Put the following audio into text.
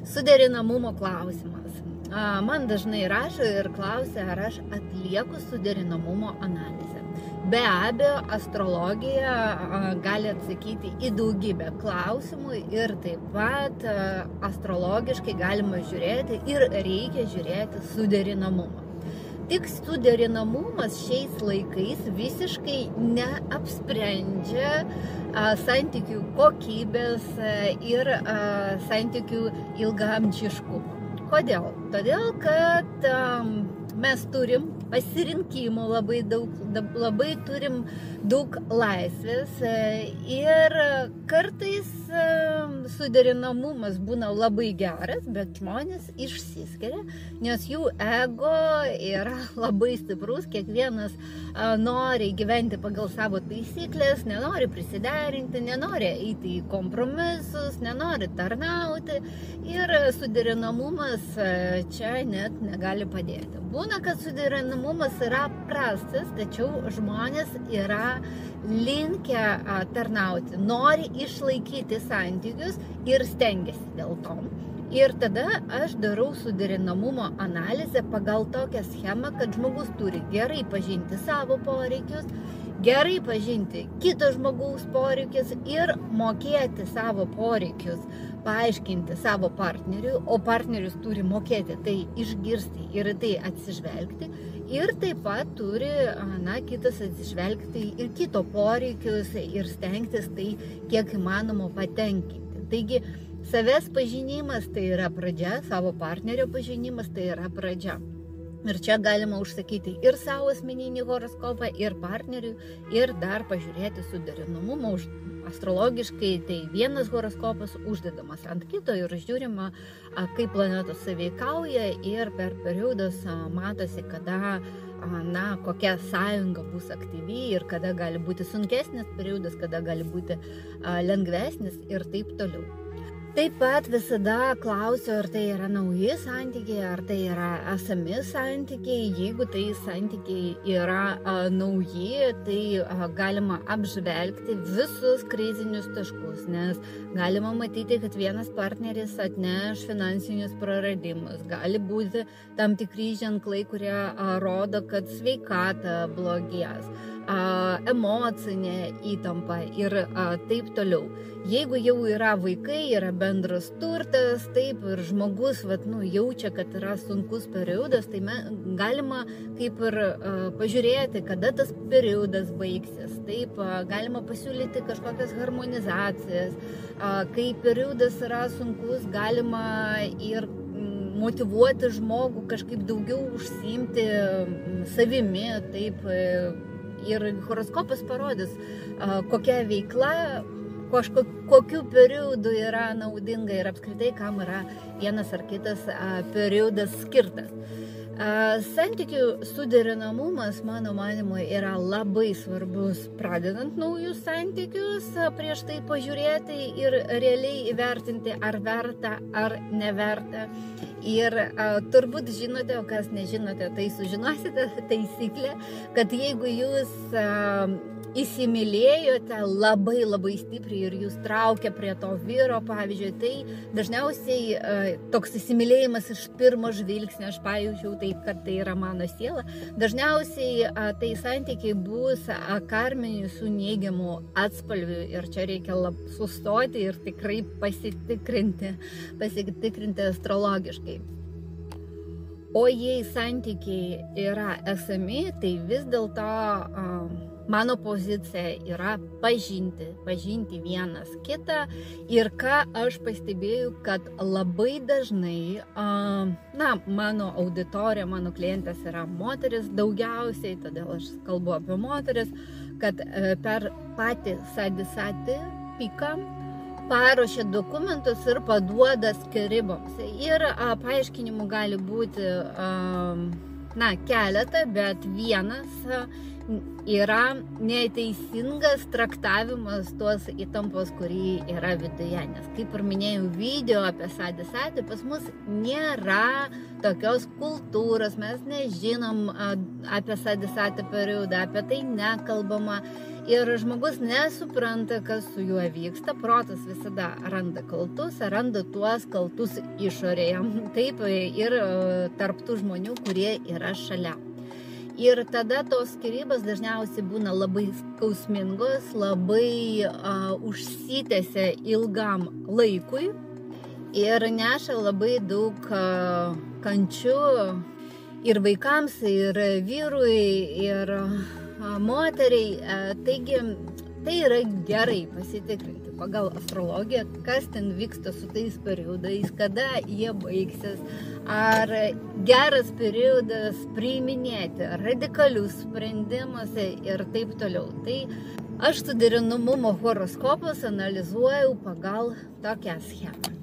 Suderinamumo klausimas. Man dažnai rašo ir klausia, ar aš atlieku suderinamumo analizę. Be abejo, astrologija gali atsakyti į daugybę klausimų ir taip pat astrologiškai galima žiūrėti ir reikia žiūrėti suderinamumą. Tik suderinamumas šiais laikais visiškai neapsprendžia santykių kokybės ir santykių ilgaamžiškumo. Kodėl? Todėl, kad mes turim pasirinkimų labai daug, labai turim daug laisvės ir kartais suderinamumas būna labai geras, bet žmonės išsiskiria, nes jų ego yra labai stiprus, kiekvienas nori gyventi pagal savo taisyklės, nenori prisiderinti, nenori eiti į kompromisus, nenori tarnauti ir suderinamumas čia net negali padėti. Būna, kad suderinamumas yra prastas, tačiau žmonės yra linkę tarnauti, nori išlaikyti santykius ir stengiasi dėl to. Ir tada aš darau suderinamumo analizę pagal tokią schemą, kad žmogus turi gerai pažinti savo poreikius, gerai pažinti kito žmogaus poreikius ir mokėti savo poreikius, paaiškinti savo partneriui, o partnerius turi mokėti tai išgirsti ir tai atsižvelgti. Ir taip pat turi kitas atsižvelgti ir kito poreikius ir stengtis tai kiek įmanoma patenkinti. Taigi, savęs pažinimas tai yra pradžia, savo partnerio pažinimas tai yra pradžia. Ir čia galima užsakyti ir savo asmeninį horoskopą, ir partneriui, ir dar pažiūrėti suderinamumą. Astrologiškai tai vienas horoskopas uždedamas ant kito ir žiūrima, kaip planetos sąveikauja ir per periodus matosi, kada kokia sąjunga bus aktyvi ir kada gali būti sunkesnis periodas, kada gali būti lengvesnis ir taip toliau. Taip pat visada klausiu, ar tai yra nauji santykiai, ar tai yra esami santykiai. Jeigu tai santykiai yra nauji, tai galima apžvelgti visus krizinius taškus, nes galima matyti, kad vienas partneris atneš finansinius praradimus. Gali būti tam tikri ženklai, kurie rodo, kad sveikata blogės, emocinė įtampa ir taip toliau. Jeigu jau yra vaikai, yra bendras turtas, taip ir žmogus jaučia, kad yra sunkus periodas, tai galima kaip ir pažiūrėti, kada tas periodas baigsis. Taip, galima pasiūlyti kažkokias harmonizacijas. Kai periodas yra sunkus, galima ir motyvuoti žmogų kažkaip daugiau užsiimti savimi, taip. Ir horoskopas parodys, kokia veikla, kokiu periodu yra naudinga ir apskritai, kam yra vienas ar kitas periodas skirtas. Santykių suderinamumas, mano manimu, yra labai svarbus pradedant naujus santykius, prieš tai pažiūrėti ir realiai įvertinti, ar verta, ar neverta. Ir turbūt žinote, o kas nežinote, tai sužinosite taisyklę, kad jeigu jūs įsimylėjote labai stipriai ir jūs traukia prie to vyro, pavyzdžiui, tai dažniausiai toks įsimylėjimas iš pirmo žvilgsnio, aš pajaučiau tai, kad tai yra mano siela, dažniausiai tai santykiai bus karminiai su neigiamu atspalviu ir čia reikia sustoti ir tikrai pasitikrinti astrologiškai. O jei santykiai yra esami, tai vis dėlto mano pozicija yra pažinti vienas kitą ir ką aš pastebėjau, kad labai dažnai, mano auditorija, mano klientės yra moteris daugiausiai, todėl aš kalbu apie moteris, kad per patį sadisatį piką paruošia dokumentus ir paduoda skyryboms. Ir paaiškinimų gali būti keletą, bet vienas yra neteisingas traktavimas tos įtampos, kurį yra viduje. Nes kaip ir minėjau video apie sadisatį, pas mus nėra tokios kultūros, mes nežinom apie sadisatį periodą, apie tai nekalbama. ir žmogus nesupranta, kas su juo vyksta, protas visada randa kaltus, randa tuos kaltus išorėje, taip ir tarp tų žmonių, kurie yra šalia. Ir tada tos skyrybos dažniausiai būna labai skausmingos, labai užsitęsia ilgam laikui ir neša labai daug kančių ir vaikams, ir vyrui, ir moteriai. Taigi, tai yra gerai pasitikrinti pagal astrologiją, kas ten vyksta su tais periodais, kada jie baigsis, ar geras periodas priiminėti radikalius sprendimus ir taip toliau. Tai aš suderinamumo horoskopus analizuoju pagal tokią schemą.